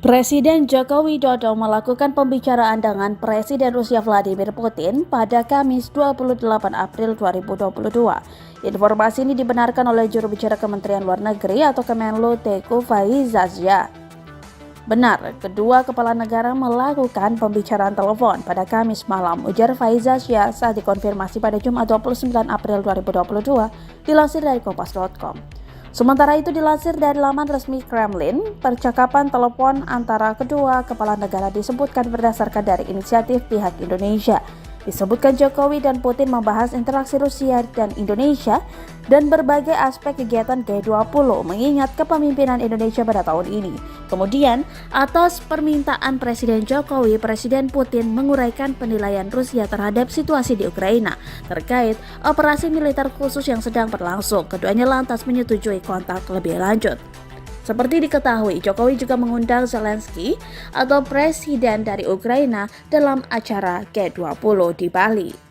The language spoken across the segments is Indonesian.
Presiden Joko Widodo melakukan pembicaraan dengan Presiden Rusia Vladimir Putin pada Kamis 28 April 2022. Informasi ini dibenarkan oleh juru bicara Kementerian Luar Negeri atau Kemenlu Teuku Faizasyah. Benar, kedua kepala negara melakukan pembicaraan telepon pada Kamis malam, ujar Faizasyah saat dikonfirmasi pada Jumat 29 April 2022, dilansir dari Kompas.com. Sementara itu dilansir dari laman resmi Kremlin, percakapan telepon antara kedua kepala negara disebutkan berdasarkan dari inisiatif pihak Indonesia. Disebutkan Jokowi dan Putin membahas interaksi Rusia dan Indonesia dan berbagai aspek kegiatan G20 mengingat kepemimpinan Indonesia pada tahun ini. Kemudian, atas permintaan Presiden Jokowi, Presiden Putin menguraikan penilaian Rusia terhadap situasi di Ukraina terkait operasi militer khusus yang sedang berlangsung. Keduanya lantas menyetujui kontak lebih lanjut. Seperti diketahui, Jokowi juga mengundang Zelensky atau presiden dari Ukraina dalam acara G20 di Bali.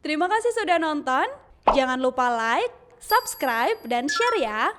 Terima kasih sudah nonton. Jangan lupa like, subscribe, dan share ya.